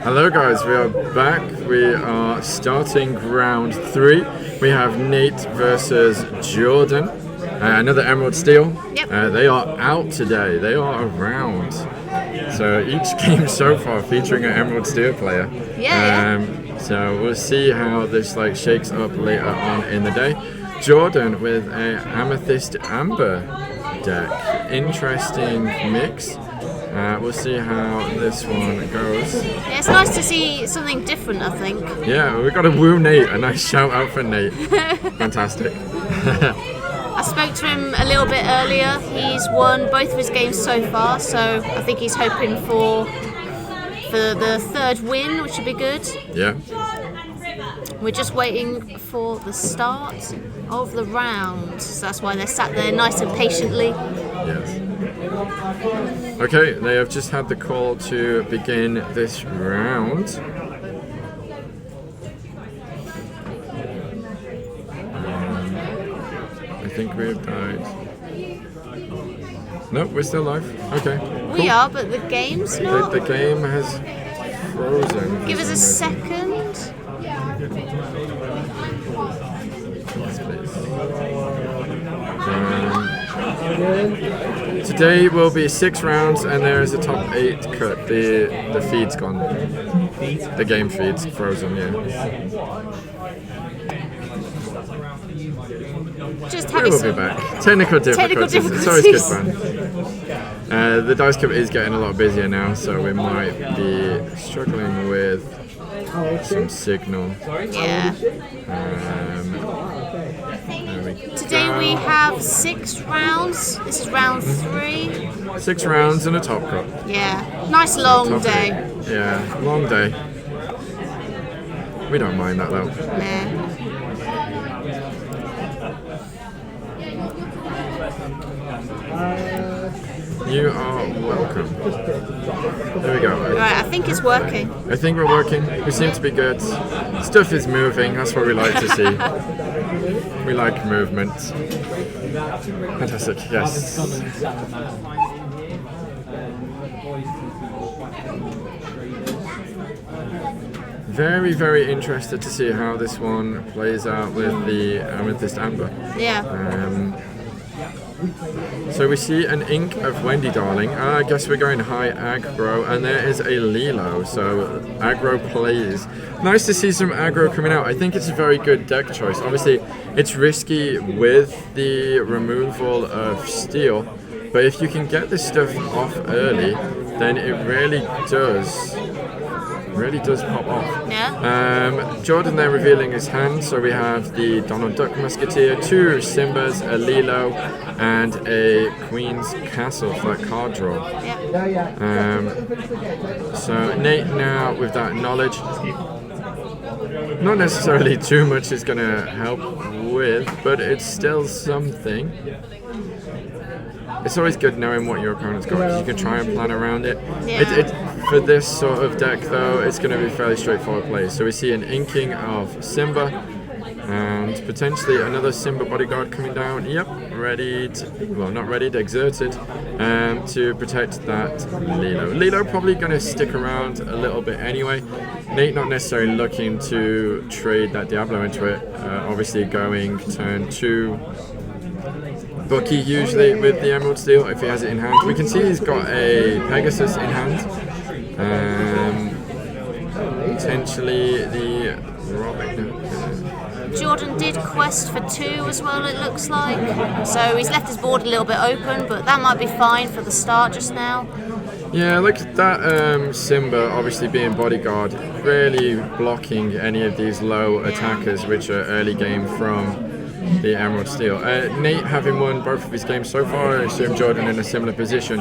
Hello guys, we are back. We are starting round 3. We have Nate versus Jordan. Another Emerald Steel. Yep. They are out today. They are around. So each game so far featuring an Emerald Steel player. So we'll see how this shakes up later on in the day. Jordan with a Amethyst Amber deck. Interesting mix. We'll see how this one goes. Yeah, it's nice to see something different, I think. Yeah, we've got to woo Nate. A nice shout out for Nate. Fantastic. I spoke to him a little bit earlier. He's won both of his games so far, so I think he's hoping for the third win, which would be good. Yeah. We're just waiting for the start of the round, so that's why they're sat there nice and patiently. Yes. Okay, they have just had the call to begin this round. I think we have died. Nope, we're still live. Okay. Cool. We are, but the game's not. The game has frozen. Give us a second. Yes, please. Today will be 6 rounds, and there is a top 8 cut. The feed's gone. The game feed's frozen. Yeah. We will be back. Technical difficulties. It's always good fun. The dice cup is getting a lot busier now, so we might be struggling with some signal. Yeah. Today we have 6 rounds. This is round 3. 6 rounds and a top cup. Yeah. Nice long day. Yeah, long day. We don't mind that though. Yeah. You are welcome. There we go. Right, I think it's working. I think we're working. We seem to be good. Stuff is moving. That's what we like to see. We like movement. Fantastic. Yes. Very, very interested to see how this one plays out with the Amethyst Amber. Yeah. So we see an ink of Wendy Darling. I guess we're going high aggro, and there is a Lilo, so aggro plays. Nice to see some aggro coming out. I think it's a very good deck choice. Obviously, it's risky with the removal of steel, but if you can get this stuff off early, then it really does pop off. Yeah. Jordan there revealing his hand, so we have the Donald Duck Musketeer, 2 Simbas, a Lilo, and a Queen's Castle for that card draw. Yeah. So Nate now with that knowledge, not necessarily too much is going to help with, but it's still something. It's always good knowing what your opponent's got because you can try and plan around it. Yeah. For this sort of deck though, it's going to be fairly straightforward play. So we see an inking of Simba and potentially another Simba bodyguard coming down. Yep, not readied, exerted to protect that Lilo. Lilo probably going to stick around a little bit anyway. Nate not necessarily looking to trade that Diablo into it. Obviously going turn 2. Bucky usually with the Emerald Steel if he has it in hand. We can see he's got a Pegasus in hand. Potentially the Robin. Jordan did quest for 2 as well, it looks like. So he's left his board a little bit open, but that might be fine for the start just now. Yeah, look at that Simba obviously being bodyguard, really blocking any of these low attackers which are early game from the Emerald Steel. Nate having won both of his games so far, I assume Jordan in a similar position.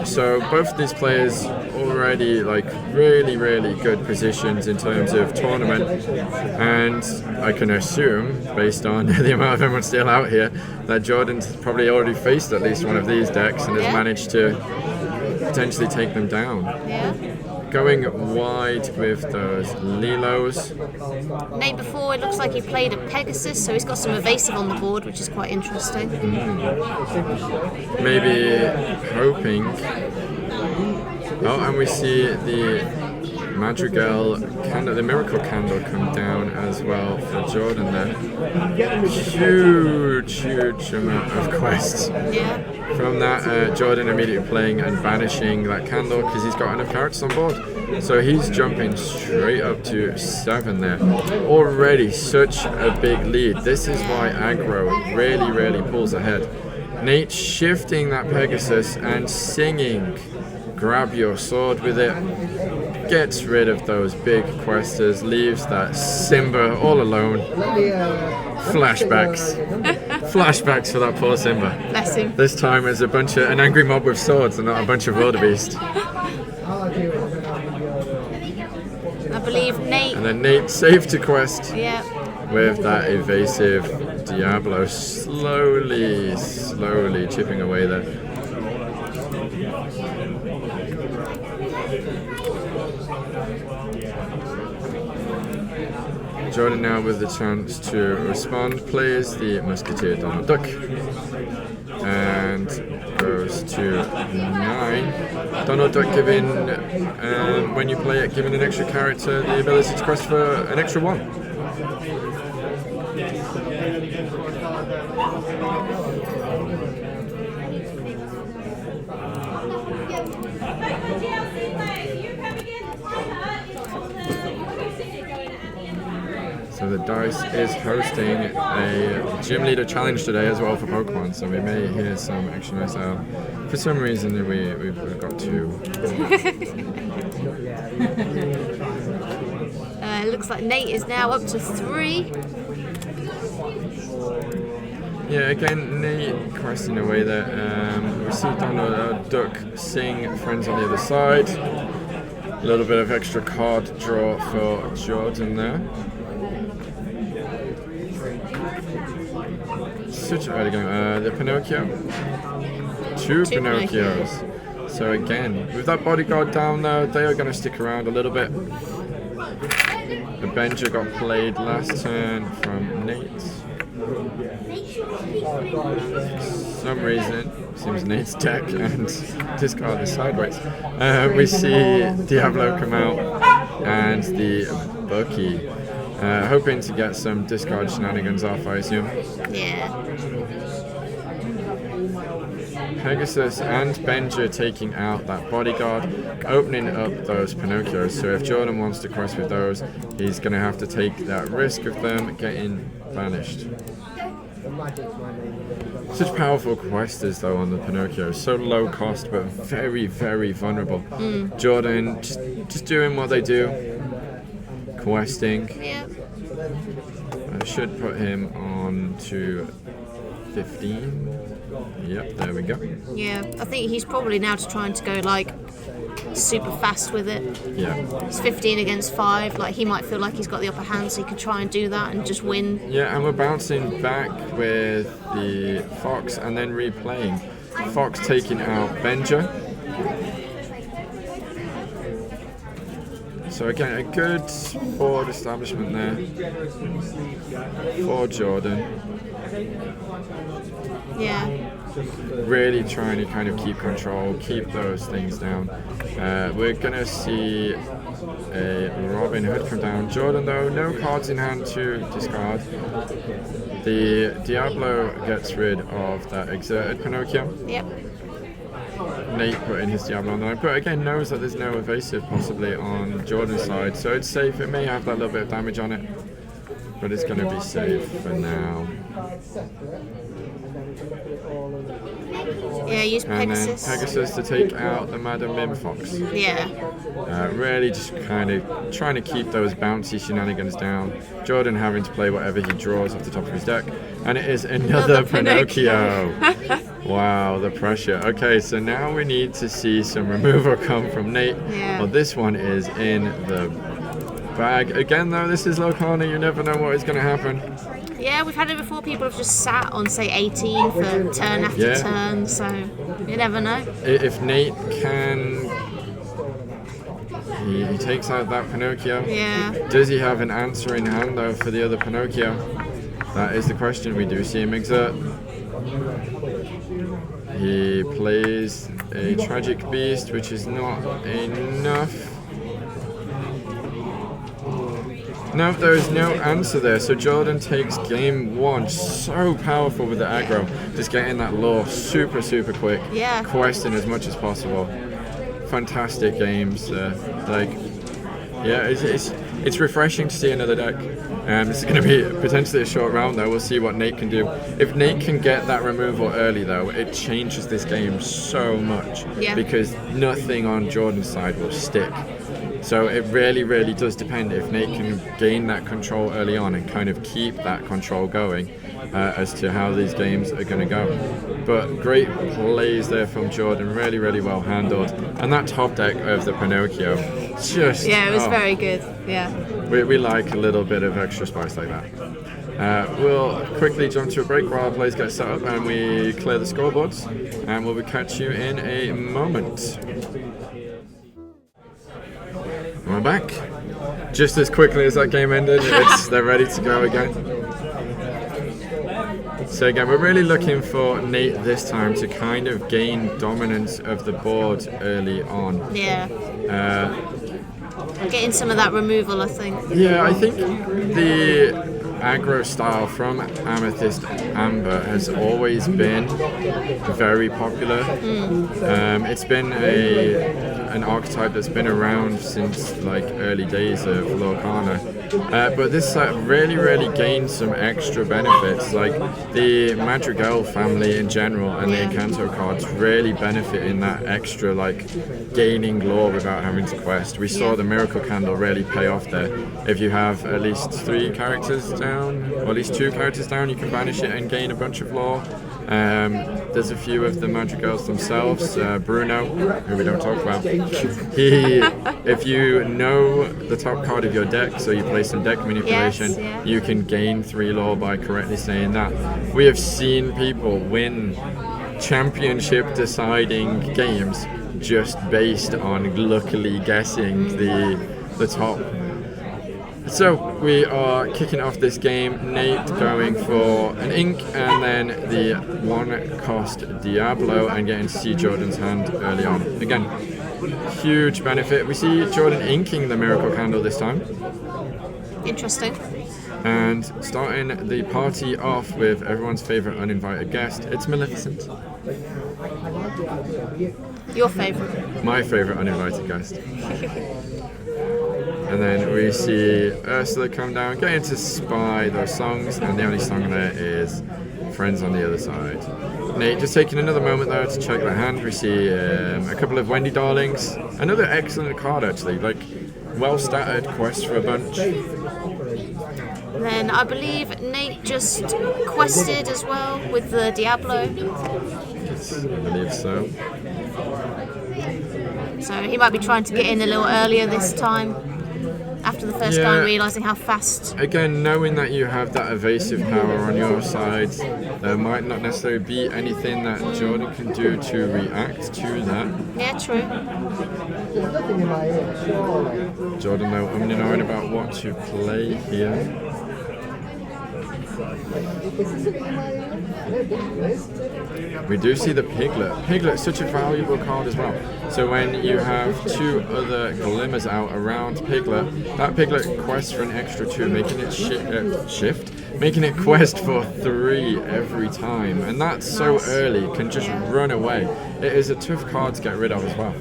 So both of these players already really, really good positions in terms of tournament, and I can assume, based on the amount of Emerald Steel out here, that Jordan's probably already faced at least one of these decks and has managed to potentially take them down. Yeah. Going wide with those Lilos. Nate before, it looks like he played a Pegasus, so he's got some evasive on the board, which is quite interesting. Maybe hoping Oh, and we see the Madrigal candle, the miracle candle, come down as well for Jordan there. Huge amount of quests. Yeah. From that, Jordan immediately playing and banishing that candle because he's got enough characters on board. So he's jumping straight up to 7 there. Already such a big lead. This is why aggro really pulls ahead. Nate shifting that Pegasus and singing, grab your sword with it. Gets rid of those big questers, leaves that Simba all alone. Flashbacks. Flashbacks for that poor Simba. Bless him. This time as an angry mob with swords and not a bunch of wildebeest. I believe Nate. And then Nate saved to quest. Yeah. With that evasive Diablo slowly chipping away there. Jordan now with the chance to respond, plays the Musketeer Donald Duck and goes to 9. Donald Duck giving, when you play it, giving an extra character the ability to quest for an extra 1. So the DICE is hosting a gym leader challenge today as well for Pokemon, so we may hear some extra nice out. For some reason we've got 2. It looks like Nate is now up to 3. Yeah, again, Nate questing away there. We see Donald Duck sing Friends on the Other Side. A little bit of extra card draw for Jordan there. Such early game. The Pinocchio. 2 Pinocchios. So again, with that bodyguard down there, they are going to stick around a little bit. The Benja got played last turn from Nate. For some reason, seems Nate's deck and discard is sideways. We see Diablo come out and the Bucky. Hoping to get some discard shenanigans off, I assume. Yeah. Pegasus and Benja taking out that bodyguard, opening up those Pinocchios. So if Jordan wants to quest with those, he's going to have to take that risk of them getting banished. Such powerful questers though on the Pinocchio, so low cost but very vulnerable. Jordan just doing what they do, questing. Yeah. I should put him on to 15. Yep, there we go. Yeah, I think he's probably now trying to go like super fast with it. Yeah. It's 15 against 5. Like he might feel like he's got the upper hand, so he could try and do that and just win. Yeah, and we're bouncing back with the Fox and then replaying. Fox taking out Benja. So again, a good board establishment there for Jordan. Yeah. Really trying to kind of keep control, keep those things down. We're going to see a Robin Hood come down. Jordan, though, no cards in hand to discard. The Diablo gets rid of that exerted Pinocchio. Yep. Nate putting his Diablo on the line, but again knows that there's no evasive possibly on Jordan's side, so it's safe. It may have that little bit of damage on it, but it's going to be safe for now. Yeah, use Pegasus. And then Pegasus to take out the Madam Mim Fox. Yeah. Really just kind of trying to keep those bouncy shenanigans down. Jordan having to play whatever he draws off the top of his deck. And it is another Pinocchio. Wow, the pressure. Okay, so now we need to see some removal come from Nate. Yeah. Well, this one is in the bag. Again, though, this is Lorcana. You never know what is going to happen. Yeah, we've had it before. People have just sat on, say, 18 for turn after turn, so you never know. If Nate can... He takes out that Pinocchio. Yeah. Does he have an answer in hand, though, for the other Pinocchio? That is the question. We do see him exert. He plays a Tragic Beast, which is not enough. No, there is no answer there. So Jordan takes game 1. So powerful with the aggro. Just getting that lore super quick. Yeah. Questing as much as possible. Fantastic games. It's refreshing to see another deck. This is going to be potentially a short round though. We'll see what Nate can do. If Nate can get that removal early though, it changes this game so much. Yeah. Because nothing on Jordan's side will stick. So it really does depend if Nate can gain that control early on and kind of keep that control going as to how these games are going to go. But great plays there from Jordan, really well handled. And that top deck of the Pinocchio, just... Yeah, it was very good, yeah. We like a little bit of extra spice like that. We'll quickly jump to a break while our players get set up and we clear the scoreboards. And we'll catch you in a moment. We're back. Just as quickly as that game ended, they're ready to go again. So again, we're really looking for Nate this time to kind of gain dominance of the board early on. Yeah. Getting some of that removal, I think. Yeah, I think the aggro style from Amethyst Amber has always been very popular. It's been an archetype that's been around since like early days of Lorcana. But this set really gained some extra benefits, like the Madrigal family in general and the Encanto cards really benefit in that extra like gaining lore without having to quest. We saw the Miracle Candle really pay off there. If you have at least 3 characters down, or at least 2 characters down, you can banish it and gain a bunch of lore. There's a few of the Madrigals themselves. Bruno, who we don't talk about, if you know the top card of your deck, so you play some deck manipulation, you can gain 3 lore by correctly saying that. We have seen people win championship deciding games just based on luckily guessing the top. So we are kicking off this game. Nate going for an ink and then the 1-cost Diablo and getting to see Jordan's hand early on. Again, huge benefit. We see Jordan inking the Miracle Candle this time. Interesting. And starting the party off with everyone's favourite uninvited guest, it's Maleficent. Your favourite? My favourite uninvited guest. And then we see Ursula come down, getting to spy those songs, and the only song there is Friends on the Other Side. Nate just taking another moment there to check the hand. We see a couple of Wendy Darlings. Another excellent card actually, like well-statted quest for a bunch. Then I believe Nate just quested as well with the Diablo. Yes, I believe so. So he might be trying to get in a little earlier this time. After the first guy realising how fast. Again, knowing that you have that evasive power on your side, there might not necessarily be anything that Jordan can do to react to that. Yeah, true. Jordan, though, umming and ahhing about what to play here. We do see the Piglet. Piglet is such a valuable card as well. So when you have 2 other glimmers out around Piglet, that Piglet quests for an extra 2, making it making it quest for 3 every time. And that's so early, can just run away. It is a tough card to get rid of as well.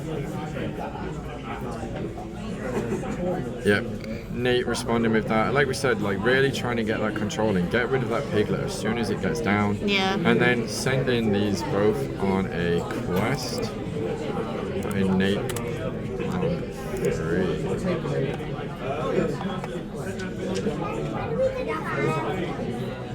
Yep. Nate responding with that, like we said, like really trying to get that control and get rid of that Piglet as soon as it gets down. Yeah. And then sending these both on a quest. And Nate on 3.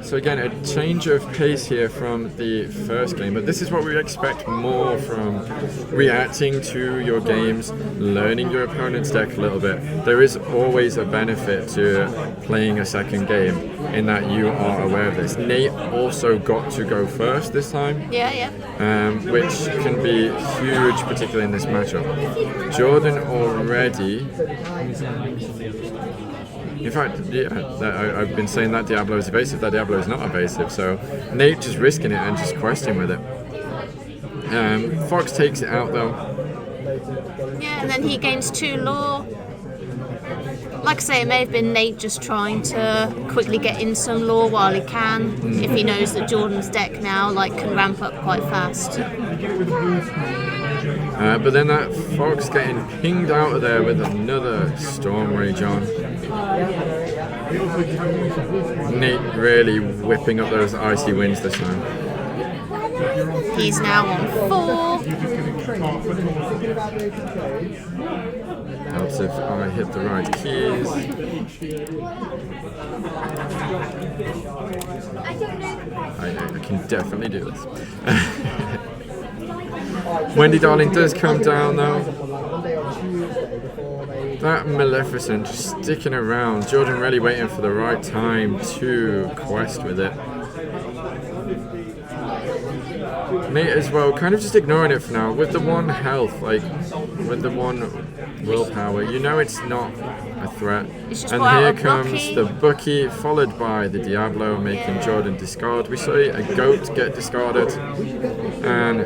So again, a change of pace here from the first game, but this is what we expect more from reacting to your games, learning your opponent's deck a little bit. There is always a benefit to playing a second game in that you are aware of this. Nate also got to go first this time, which can be huge, particularly in this matchup. Jordan already... In fact, I've been saying that Diablo is evasive, that Diablo is not evasive, so Nate just risking it and just questing with it. Fox takes it out though. Yeah, and then he gains 2 lore. Like I say, it may have been Nate just trying to quickly get in some lore while he can, if he knows that Jordan's deck now can ramp up quite fast. But then that Fox getting pinged out of there with another Storm Rage on. Nate really whipping up those icy winds this time. He's now on 4. Helps if I hit the right keys. I can definitely do this. Wendy Darling does come down though. That Maleficent just sticking around. Jordan really waiting for the right time to quest with it. Nate as well, kind of just ignoring it for now. With the 1 health, with the 1 willpower, you know it's not a threat. And here comes the Bucky, followed by the Diablo, making Jordan discard. We see a goat get discarded, and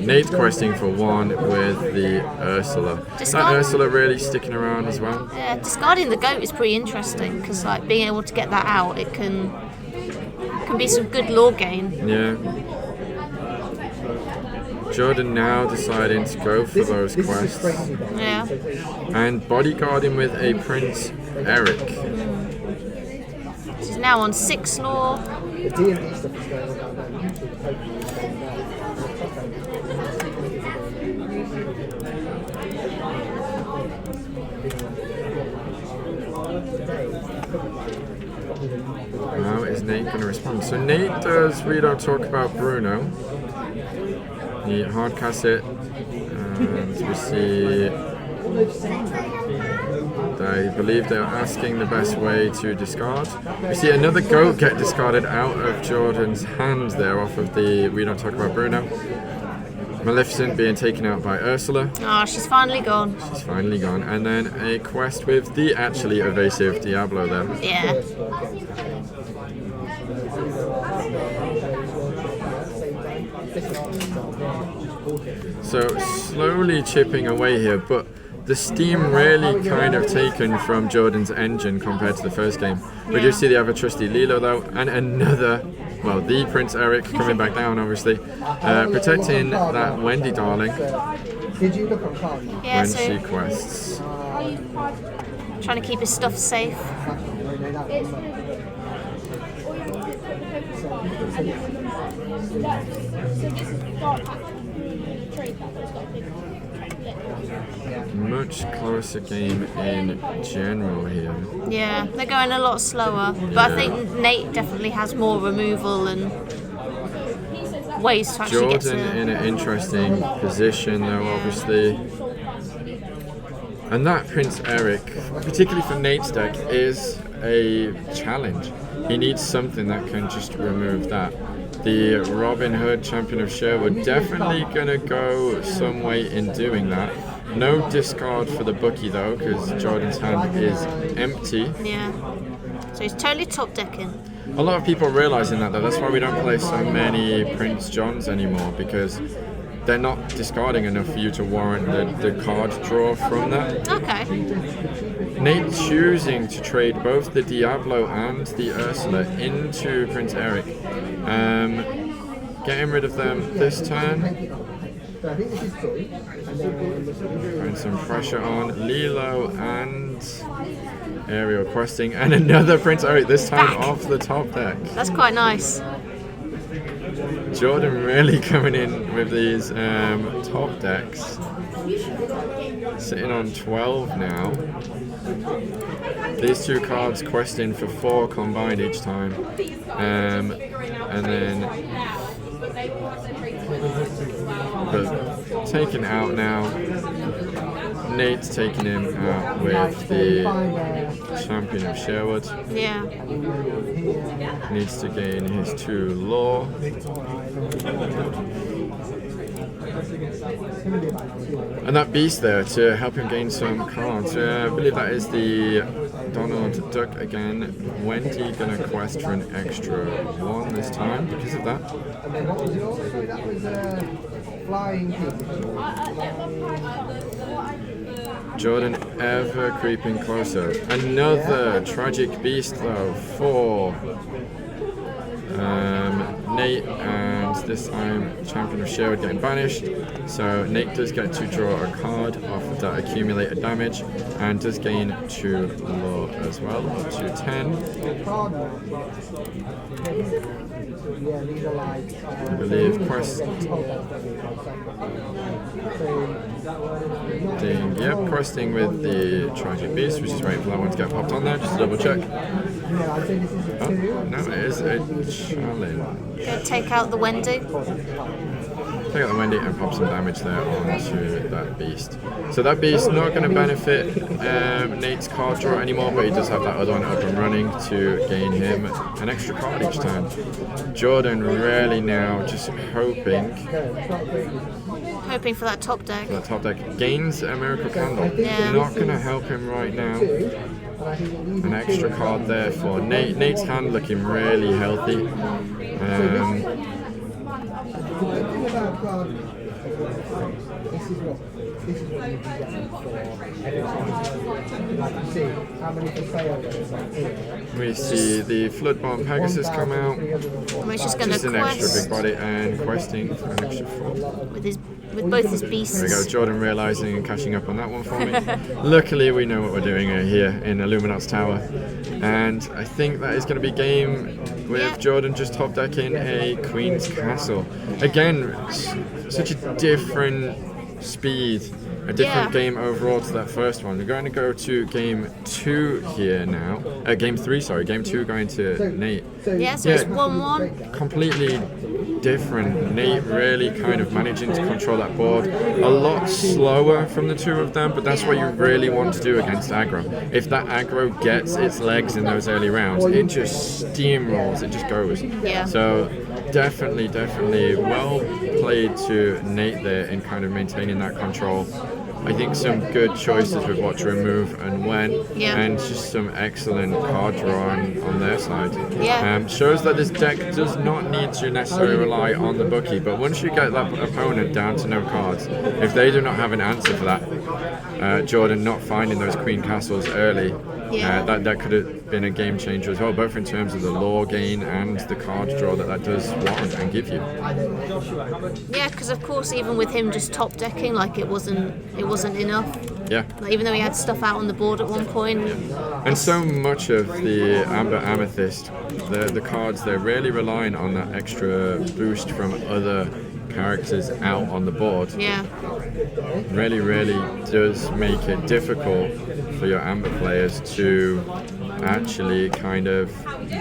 Nate questing for 1 with the Ursula. That Ursula really sticking around as well. Yeah, discarding the goat is pretty interesting, because being able to get that out, it can be some good lore gain. Yeah. Jordan now deciding to go for those quests. Yeah. And bodyguarding with a Prince Eric. She's now on 6 lore. How is Nate going to respond? So Nate does read our talk about Bruno. He hardcasts it, and we see they believe they're asking the best way to discard. We see another goat get discarded out of Jordan's hand there off of the We Don't Talk About Bruno. Maleficent being taken out by Ursula. Oh, she's finally gone. She's finally gone. And then a quest with the actually evasive Diablo there. Yeah. So slowly chipping away here, but the steam really kind of taken from Jordan's engine compared to the first game. We do see the ever trusty Lilo though, and another, well, the Prince Eric coming back down obviously, protecting that Wendy Darling when she quests. Trying to keep his stuff safe. Much closer game in general here. Yeah, they're going a lot slower, but I think Nate definitely has more removal and ways to actually get to... Jordan in an interesting position though, obviously. And that Prince Eric, particularly for Nate's deck, is a challenge. He needs something that can just remove that. The Robin Hood Champion of Sherwood definitely gonna go some way in doing that. No discard for the Bucky though, because Jordan's hand is empty. Yeah. So he's totally top decking. A lot of people realizing that though. That's why we don't play so many Prince Johns anymore, because they're not discarding enough for you to warrant the card draw from that. Okay. Nate choosing to trade both the Diablo and the Ursula into Prince Eric. Getting rid of them this turn. Putting some pressure on Lilo and aerial questing, and another Prince Eric, this time off the top deck. That's quite nice. Jordan really coming in with these top decks. Sitting on 12 now. These 2 cards questing for 4 combined each time. And then but taken out now. Nate's taking him out with the Champion of Sherwood. Yeah. Needs to gain his 2 lore. And that beast there to help him gain some cards. I believe that is the Donald Duck again. Wendy gonna quest for an extra 1 this time because of that. And then what was yours? Sorry, that was flying pieces. Jordan ever creeping closer. Another tragic beast though for Nate, and this time Champion of Shield getting banished. So Nate does get to draw a card off of that accumulated damage and does gain 2 lore as well, to 10. I believe questing with the Tragic Beast, which is waiting for that one to get popped on there, just to double check. Oh, no, it is a challenge. Go take out the Wendy. Take out the Wendy and pop some damage there onto that beast. So that beast not going to benefit Nate's card draw anymore, but he does have that other one up and running to gain him an extra card each time. Jordan really now just hoping for that top deck. The top deck gains a Miracle Candle. Yeah. Not going to help him right now. An extra card there for Nate. Nate's hand looking really healthy. This is what you can get for like you see how many for sale there is on here. We see the Floodborn Pegasus come out. He's just going to an quest extra big body and questing for an extra 4. with both his beasts. There we go, Jordan realising and catching up on that one for me. Luckily we know what we're doing here in Illuminat's Tower. And I think that is going to be game with Jordan just top decking a Queen's Castle. Again, such a different speed, a different game overall to that first one. We're going to go to game 2 here now. Game 3, sorry. Game 2 going to Nate. Yeah, so it's 1-1. Completely different. Nate really kind of managing to control that board. A lot slower from the two of them, but that's what you really want to do against aggro. If that aggro gets its legs in those early rounds, it just steamrolls, it just goes. Yeah. So definitely well played to Nate there in kind of maintaining that control. I think some good choices with what to remove and when, and just some excellent card drawing on their side. Shows that this deck does not need to necessarily rely on the bookie, but once you get that opponent down to no cards, if they do not have an answer for that, Jordan not finding those Queen Castles early, that could have been a game changer as well, both in terms of the lore gain and the card draw that does warrant and give you. Yeah, because of course even with him just top decking, like it wasn't enough. Yeah. Like, even though he had stuff out on the board at one point. And so much of the Amber Amethyst, the cards, they're really relying on that extra boost from other characters out on the board. Yeah. Really does make it difficult for your Amber players to actually kind of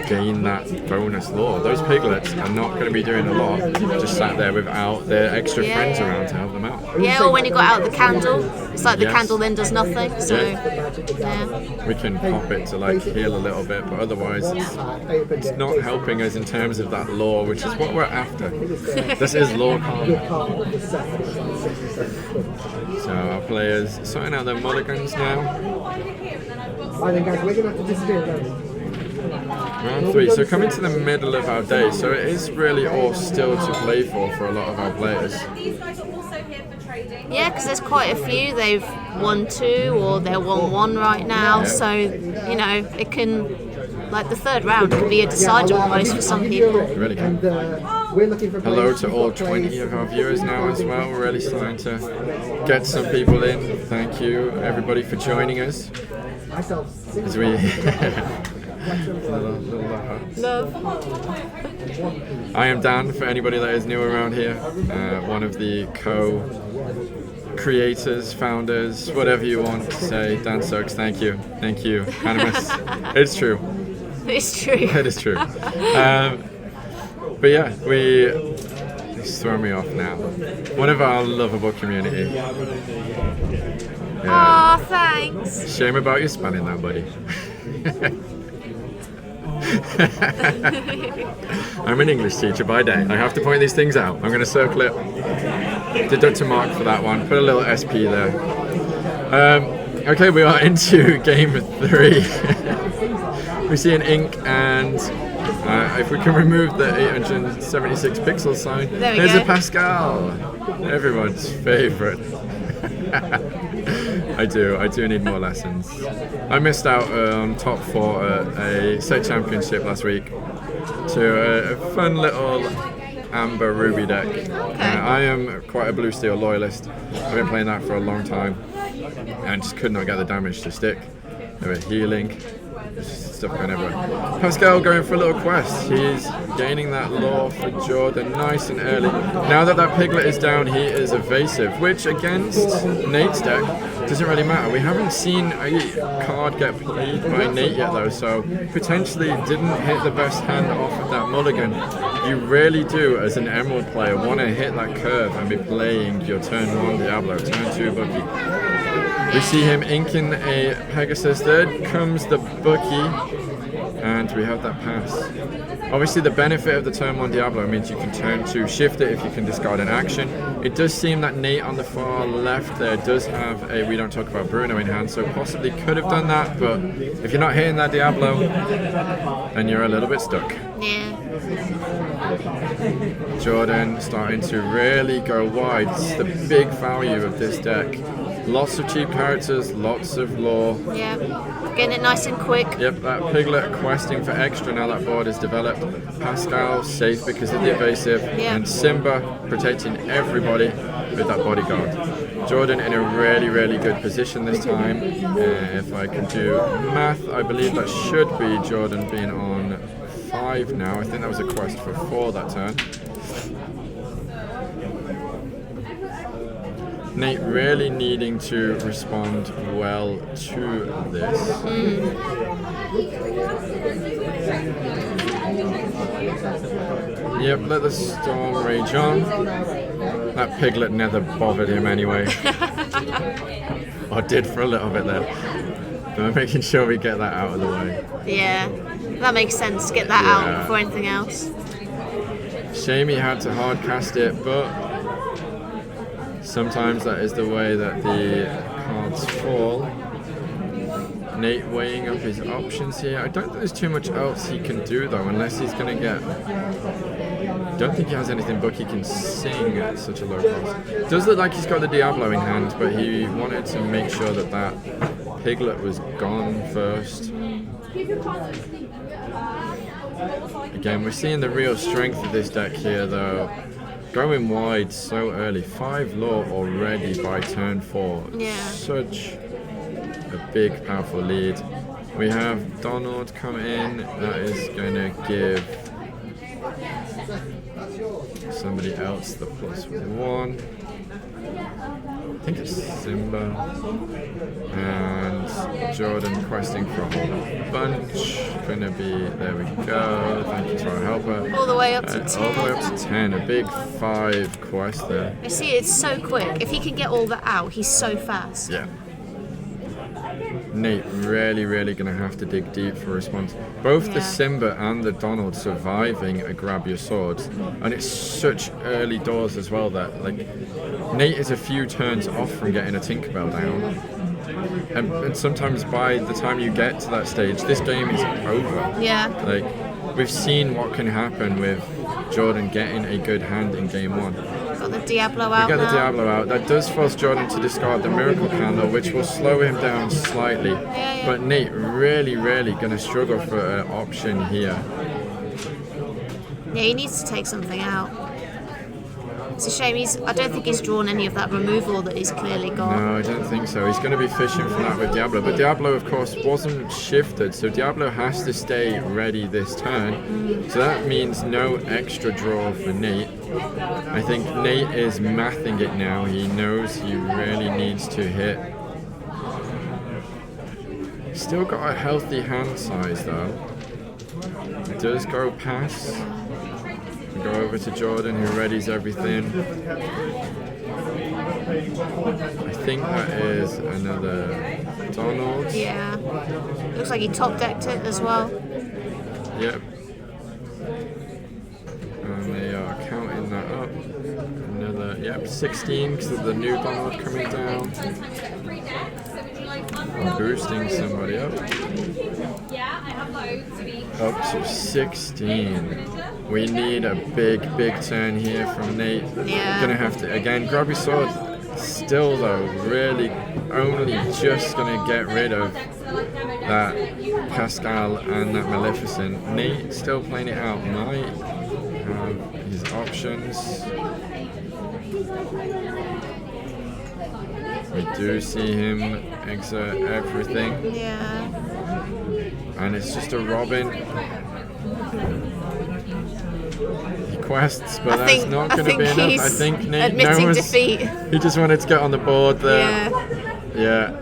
gain that bonus lore. Those piglets are not going to be doing a lot, just sat there without their extra friends around to help them out. Yeah, or when you got out the candle, it's like the candle then does nothing, so we can pop it to like heal a little bit, but otherwise it's not helping us in terms of that lore, which is what we're after. This is Lorcana. So our players sorting out their mulligans now. I think guys, we're going to have to disappear now. Round 3, so coming to the middle of our day, so it is really all still to play for a lot of our players. Yeah, because there's quite a few. They've won 2 or they're 1-1 right now, so you know it can, like the third round can be a decider almost for some people. It really can. Hello to all 20 of our viewers now as well. We're really starting to get some people in. Thank you everybody for joining us as we Love. I am Dan, for anybody that is new around here, one of the co-creators, founders, whatever you want to say. Dan Sucks, thank you, Animus. It's true. It's true. It is true. But yeah, it's throwing me off now. One of our lovable community. Aw, thanks. Shame about you spanning that, buddy. I'm an English teacher by day. I have to point these things out. I'm going to circle it. Deduct a mark for that one. Put a little SP there. Okay, we are into game 3. We see an ink, and if we can remove the 876 pixel sign, There we there's go. a Pascal. Everyone's favourite. I do need more lessons. I missed out on top 4 at a state championship last week to a fun little Amber Ruby deck. I am quite a blue steel loyalist. I've been playing that for a long time and just could not get the damage to stick. They were healing, just stuff going everywhere. Pascal going for a little quest. He's gaining that lore for Jordan nice and early. Now that that piglet is down, he is evasive, which against Nate's deck doesn't really matter. We haven't seen a card get played by Nate yet though, so potentially didn't hit the best hand off of that mulligan. You really do, as an Emerald player, want to hit that curve and be playing your turn 1 Diablo, turn 2 Bucky. We see him inking a Pegasus. There comes the Bucky, and we have that pass. Obviously, the benefit of the turn 1 Diablo means you can turn 2 shift it if you can discard an action. It does seem that Nate on the far left there does have a We Don't Talk About Bruno in hand, so possibly could have done that, but if you're not hitting that Diablo, then you're a little bit stuck. Yeah. Jordan starting to really go wide. It's the big value of this deck. Lots of cheap characters, lots of lore. Yeah. Getting it nice and quick. Yep, that piglet questing for extra now that board is developed. Pascal safe because of the evasive, and Simba protecting everybody with that bodyguard. Jordan in a really good position this time. If I can do math, I believe that should be Jordan being on 5 now. I think that was a quest for 4 that turn. Nate really needing to respond well to this. Yep, let the storm rage on. That piglet never bothered him anyway. Or did for a little bit there. But I'm making sure we get that out of the way. Yeah. That makes sense. Get that out before anything else. Shame he had to hard cast it, but sometimes that is the way that the cards fall. Nate weighing up his options here. I don't think there's too much else he can do though, unless he's going to get... I don't think he has anything Bucky can sing at such a low cost. Does look like he's got the Diablo in hand, but he wanted to make sure that that piglet was gone first. Again, we're seeing the real strength of this deck here though. Going wide so early, 5 lore already by turn 4. Yeah. Such a big, powerful lead. We have Donald come in. That is going to give somebody else the +1. I think it's Simba. And Jordan questing for a whole bunch. Gonna be, there we go. Thank you to our helper. All the way up to 10. All the way up to 10. A big 5 quest there. You see, it's so quick. If he can get all that out, he's so fast. Yeah. Nate really gonna have to dig deep for a response. Both the Simba and the Donald surviving a grab your swords, and it's such early doors as well that like Nate is a few turns off from getting a Tinkerbell down, and sometimes by the time you get to that stage, this game is over. Yeah. Like we've seen what can happen with Jordan getting a good hand in game 1. Got the Diablo out We get the now. Diablo out. That does force Jordan to discard the Miracle Candle, which will slow him down slightly. Yeah. But Nate really going to struggle for an option here. Yeah, he needs to take something out. It's a shame I don't think he's drawn any of that removal that he's clearly got. No, I don't think so. He's going to be fishing for that with Diablo. But Diablo, of course, wasn't shifted, so Diablo has to stay ready this turn. So that means no extra draw for Nate. I think Nate is mathing it now. He knows he really needs to hit. Still got a healthy hand size, though. It does go past. We go over to Jordan, who readies everything. I think that is another Donald. Yeah. Looks like he top decked it as well. Yep. And they are counting that up. Another, 16 because of the new Donald coming down. boosting somebody up. Up to 16. We need a big turn here from Nate. Yeah. Gonna have to, again, grab your sword. Still though, really only just gonna get rid of that Pascal and that Maleficent. Nate still playing it out, might have his options. We do see him exert everything. Yeah. And it's just a Robin. He quests, but that's not going to be enough. I think Nate knows. Defeat. He just wanted to get on the board there. Yeah. Yeah.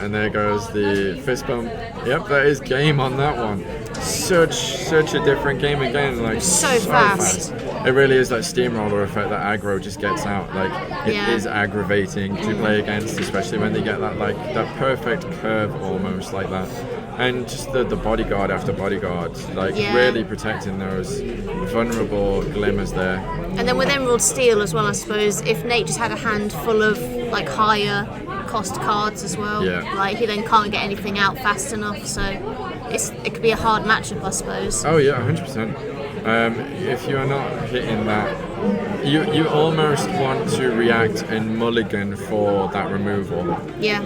And there goes the fist bump. Yep, that is game on that one. Such a different game again. Like so fast. It really is that steamroller effect that aggro just gets out. Like it is aggravating to play against, especially when they get that that perfect curve almost like that. And just the bodyguard after bodyguard, really protecting those vulnerable glimmers there. And then with Emerald Steel as well, I suppose, if Nate just had a hand full of higher cost cards as well, he then can't get anything out fast enough. So it could be a hard matchup, I suppose. Oh yeah, 100%. If you are not hitting that, you almost want to react and mulligan for that removal. Yeah.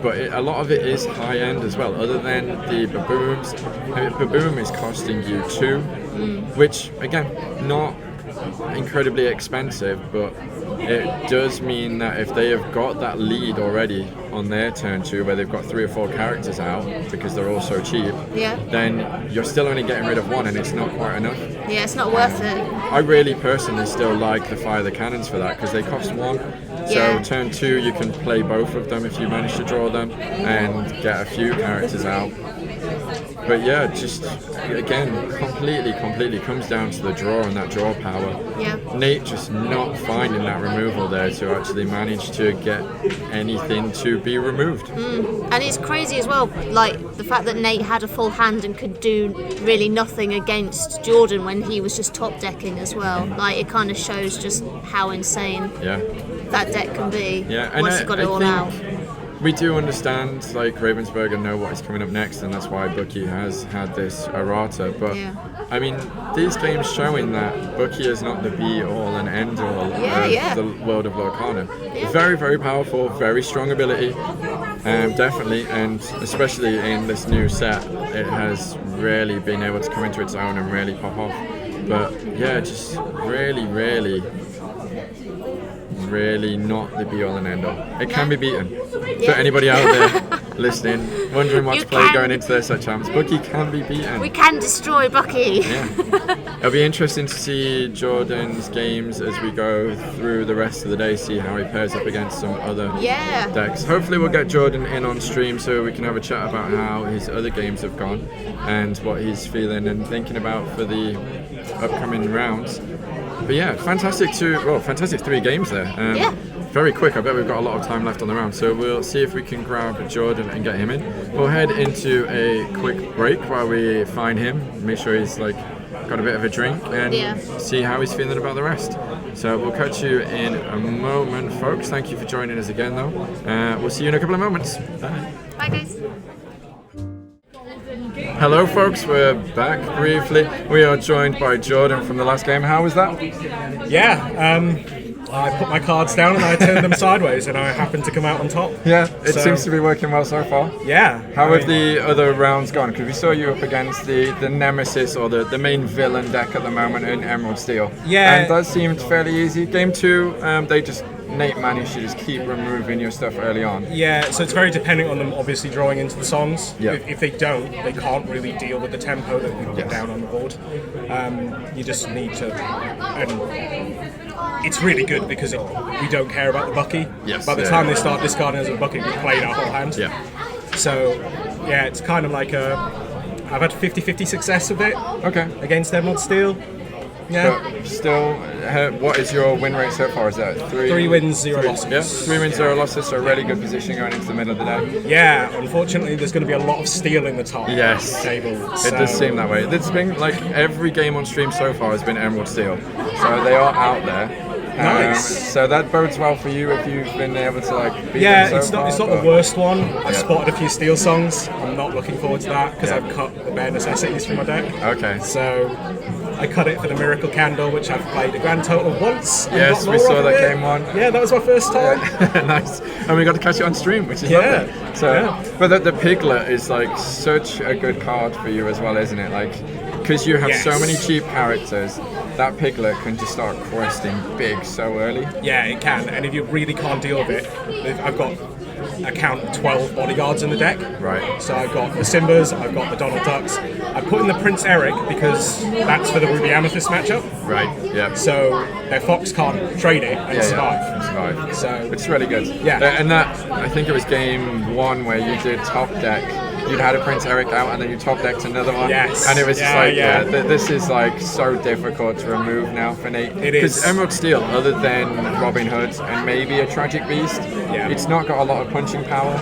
But a lot of it is high end as well. Other than the babooms, baboom is costing you 2, which again, not incredibly expensive, but it does mean that if they have got that lead already on their turn 2, where they've got 3 or 4 characters out because they're all so cheap, then you're still only getting rid of 1, and it's not quite enough. Yeah, it's not worth it. I really personally still like the Fire the Cannons for that because they cost 1. So turn 2, you can play both of them if you manage to draw them and get a few characters out. But yeah, just again, completely comes down to the draw and that draw power. Yeah. Nate just not finding that removal there to actually manage to get anything to be removed. And it's crazy as well, the fact that Nate had a full hand and could do really nothing against Jordan when he was just top decking as well. It kind of shows just how insane that deck can be once you've got it all out. We do understand, Ravensburger know what is coming up next, and that's why Bucky has had this errata. But I mean, these games showing that Bucky is not the be-all and end-all of the world of Lorcana. Very, very powerful, very strong ability, definitely, and especially in this new set, it has really been able to come into its own and really pop off. But yeah, just really not the be-all and end-all. It can be beaten. For anybody out there listening, wondering what to play going into their set champs, Bucky can be beaten. We can destroy Bucky. Yeah. It'll be interesting to see Jordan's games as we go through the rest of the day, see how he pairs up against some other decks. Hopefully we'll get Jordan in on stream so we can have a chat about how his other games have gone and what he's feeling and thinking about for the upcoming rounds. But yeah, fantastic 3 games there. Very quick. I bet we've got a lot of time left on the round, so we'll see if we can grab Jordan and get him in. We'll head into a quick break while we find him, make sure he's got a bit of a drink, and see how he's feeling about the rest. So we'll catch you in a moment, folks. Thank you for joining us again, though. We'll see you in a couple of moments. Bye. Bye, guys. Hello, folks. We're back briefly. We are joined by Jordan from the last game. How was that? I put my cards down and I turned them sideways, and I happened to come out on top. Yeah, it seems to be working well so far. Yeah. How have the other rounds gone? Because we saw you up against the nemesis or the main villain deck at the moment in Emerald Steel. Yeah. And that seemed fairly easy. Game 2, Nate managed to just keep removing your stuff early on. Yeah, so it's very dependent on them obviously drawing into the songs. Yeah. If they don't, they can't really deal with the tempo that we put down on the board. You just need to... it's really good because we don't care about the Bucky. Yes. By the time they start discarding as a Bucky, we've played our whole hand. Yeah. So, yeah, it's kind of like I've had 50-50 success with it. Okay. Against Emerald Steel. Yeah. But still, what is your win rate so far? Is that 3 wins, 0 losses? Yeah, 3 wins, 0 losses, so a really good position going into the middle of the day. Yeah, unfortunately, there's going to be a lot of steel in the top table. It does seem that way. It's been every game on stream so far has been Emerald Steel, so they are out there. Nice. So that bodes well for you if you've been able to like beat Yeah, them so it's far, not but- the worst one. I've Yeah. spotted a few steel songs. I'm not looking forward to that because Yeah. I've cut the bare necessities from my deck. Okay. So I cut it for the Miracle Candle, which I've played a grand total of once. and Yes, got we lore saw off that of it. game one. Yeah, that was my first time. Nice, and we got to catch it on stream, which is Yeah, lovely. So, yeah. but the piglet is like such a good card for you as well, isn't it? Like, because you have so Yes. many cheap characters, that piglet can just start questing big so early. Yeah, it can. And if you really can't deal with it, I've got a count of 12 bodyguards in the deck. Right. So I've got the Simbas, I've got the Donald Ducks. I put in the Prince Eric because that's for the Ruby Amethyst matchup. Right. Yeah. So their Fox can't trade it and survive. Yeah, survive. So Which is really good. Yeah. And that, I think it was game one where you did top deck. You'd had a Prince Eric out and then you top decked another one. Yes. And it was just Yeah, like, yeah. this is like so difficult to remove now for Nate. It is. Because Emerald Steel, other than Robin Hood and maybe a Tragic Beast, Yeah. it's not got a lot of punching power.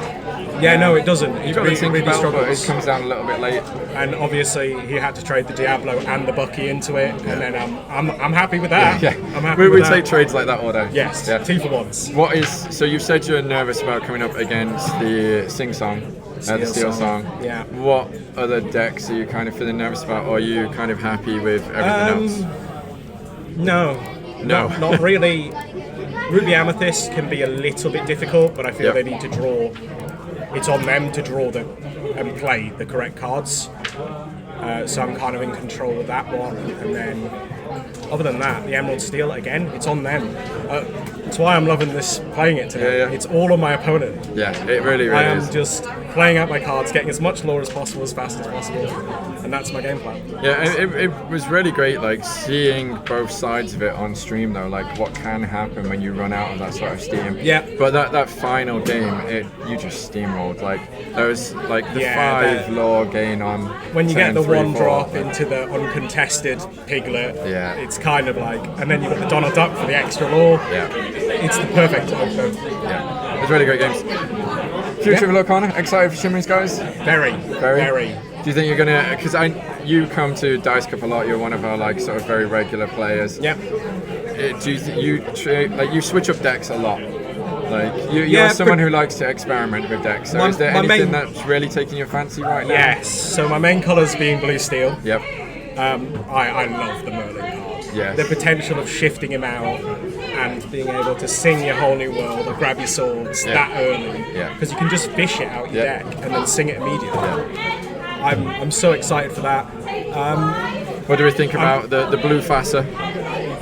yeah, no, it doesn't. It You've got the really, really Tinkerbell, but it struggles. comes down a little bit late. And obviously, he had to trade the Diablo and the Bucky into it, and then I'm happy with that. Yeah. I'm happy We with take that. trades like that all day. Yes, Yeah. 2 for 1s. What is, so you said you're nervous about coming up against the Sing Song, the Steel Steel Song, Song. yeah. What other decks are you kind of feeling nervous about, or are you kind of happy with everything else? No. No. Not really. Ruby Amethyst can be a little bit difficult, but I feel Yep. they need to draw. It's on them to draw and play the correct cards. So I'm kind of in control of that one. And then, other than that, the Emerald Steel, again, it's on them. That's why I'm loving this, playing it today. Yeah, yeah. It's all on my opponent. Yeah, it really, I really am is. just playing out my cards, getting as much lore as possible, as fast as possible. And that's my game plan. Yeah, it was really great, like seeing both sides of it on stream though, like what can happen when you run out of that sort of steam. Yeah. But that final game, you just steamrolled. Like there was like the Yeah, 5 lore gain on. When you turn get the 3, 1 4. drop into the uncontested piglet, Yeah. it's kind of like, and then you've got the Donald Duck for the extra lore. Yeah, It's the perfect combo. yeah. It's really great games. Future of Lorcana, excited for Shimmering Skies? Very, Very? very. Do you think you're gonna? Because you come to Dice Cup a lot. You're one of our like sort of very regular players. Yep. Do you you switch up decks a lot? Like you're Yeah, someone but- who likes to experiment with decks. So My- is there my anything main- that's really taking your fancy right now? Yes. So my main colours being blue steel. Yep. I love the Merlin card. Yes. The potential of shifting him out and being able to sing your whole new world or grab your swords Yeah. that early. Yeah. Because you can just fish it out your Yeah. deck and then sing it immediately. I'm so excited for that. What do we think about the blue Fassa?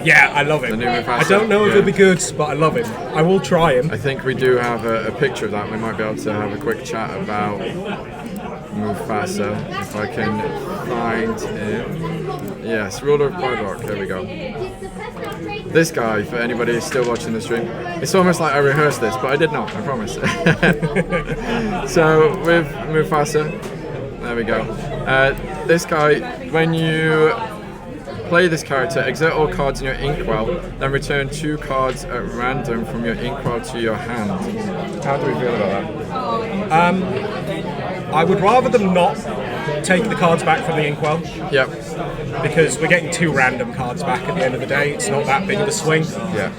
Yeah, I love him. The new Mufasa, I don't know if yeah. he'll be good, but I love him. I will try him. I think we do have a picture of that. We might be able to have a quick chat about Mufasa if I can find him. Yes, Ruler of Podrock. There we go. This guy, for anybody who's still watching the stream, it's almost like I rehearsed this, but I did not, I promise. So with Mufasa, there we go. This guy, when you play this character, exert all cards in your inkwell, then return 2 cards at random from your inkwell to your hand. How do we feel about that? I would rather them not take the cards back from the inkwell Yep. because we're getting 2 random cards back at the end of the day. It's not that big of a swing. Yeah.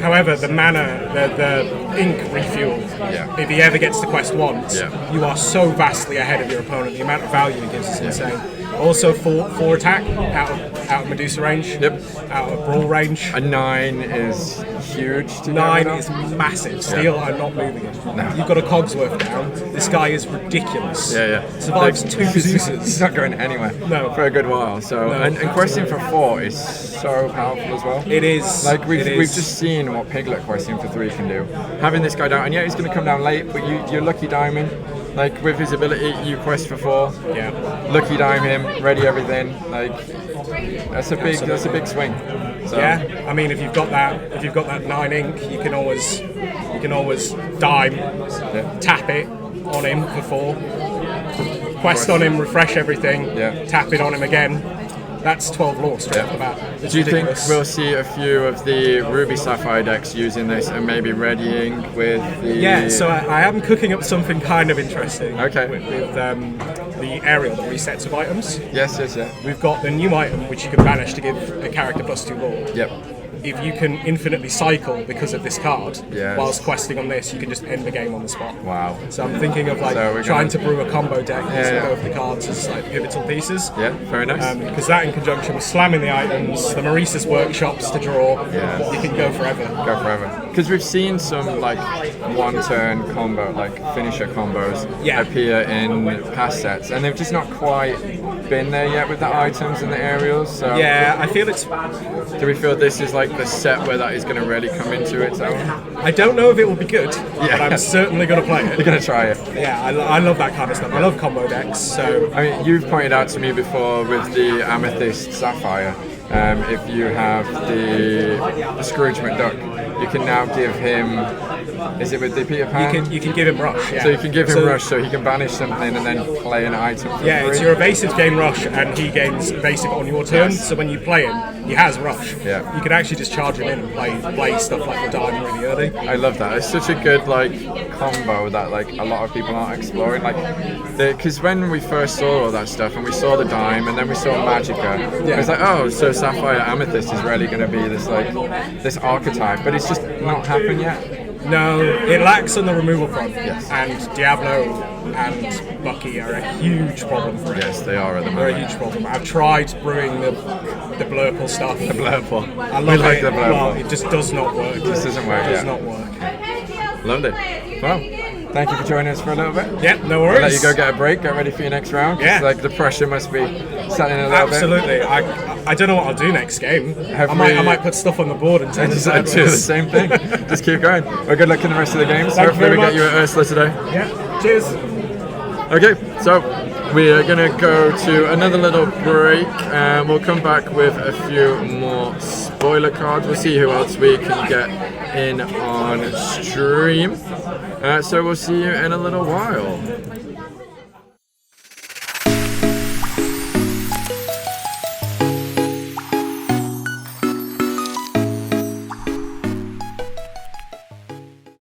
However, the mana, the ink refuel, Yeah. if he ever gets to quest once, Yeah. you are so vastly ahead of your opponent. The amount of value he gives is insane. Also, 4 attack out of Medusa range, Yep. out of Brawl range. A 9 is huge to 9 get rid is of. massive. Steel, I'm not moving it. You've got a Cogsworth down. This guy is ridiculous. Yeah. Survives Like, 2 He's Zeus's. not going anywhere No. for a good while. So No. and questing for 4 is so powerful as well. It is. Like we've it is. just seen what Piglet questing for 3 can do. Having this guy down, and yeah, he's going to come down late, but you're lucky diamond. Like with his ability, you quest for 4. Yeah. Lucky dime him, ready everything. Like that's a big swing. So, Yeah, I mean, if you've got that 9 ink, you can always dime, tap it on him for 4, quest on him, refresh everything, Yeah. tap it on him again. That's 12 lore straight off the bat. It's Do you ridiculous. think we'll see a few of the Ruby Sapphire decks using this and maybe readying with the? Yeah, so I am cooking up something kind of interesting. Okay. With the aerial, the resets of items. Yes. We've got the new item which you can banish to give a character +2 lore. Yep. if you can infinitely cycle because of this card, Yes. whilst questing on this, you can just end the game on the spot. Wow. So I'm thinking of like So we're trying gonna- to brew a combo deck and Yeah. go for the cards as like pivotal pieces. Yeah, very nice. Because that in conjunction with slamming the items, the Maurice's workshops to draw, Yes. you can go forever. Go forever. Because we've seen some like one-turn combo, like finisher combos Yeah. appear in past sets, and they've just not quite been there yet with the items and the aerials. So Yeah, I feel it's. do we feel this is like the set where that is going to really come into its own? I don't know if it will be good, Yeah. but I'm certainly going to play You're it. going to try it. Yeah, I love that kind of stuff. I love combo decks, so I mean, you've pointed out to me before with the Amethyst Sapphire, if you have the Scrooge McDuck, you can now give him. Is it with the Peter Pan? you can give him rush. Yeah. So you can give him So- rush, so he can banish something and then play an item for Yeah, free. it's your evasive gain rush, and he gains evasive on your turn. Yes. So when you play him, he has rush. Yeah. You can actually just charge him in and play stuff like the dime really early. I love that. It's such a good like combo that like a lot of people aren't exploring. Like, because when we first saw all that stuff and we saw the dime and then we saw Magicka, it was like, oh, so Sapphire Amethyst is really going to be this like this archetype, but it's just not happened yet. No, it lacks on the removal front. Yes. And Diablo and Bucky are a huge problem for it. Yes, they are at the They're a moment. huge problem. I've tried brewing the Blurple stuff. The Blurple. I We love like it. the Well, Blurple. it just does not work. It This doesn't work does yet. not work. Loved it. Well, thank you for joining us for a little bit. Yep, no I'll worries. let you go get a break, get ready for your next round. 'Cause, Yeah. like the pressure must be setting a little bit. Absolutely. I don't know what I'll do next game. Have I might we- I might put stuff on the board and turn And it just do the sideways. same thing. Just keep going. Well, good luck in the rest of the games. Thank you Hopefully we very get you much. at Ursula today. Yeah. Cheers. Okay, so we are going to go to another little break and we'll come back with a few more spoiler cards. We'll see who else we can get in on stream. So we'll see you in a little while.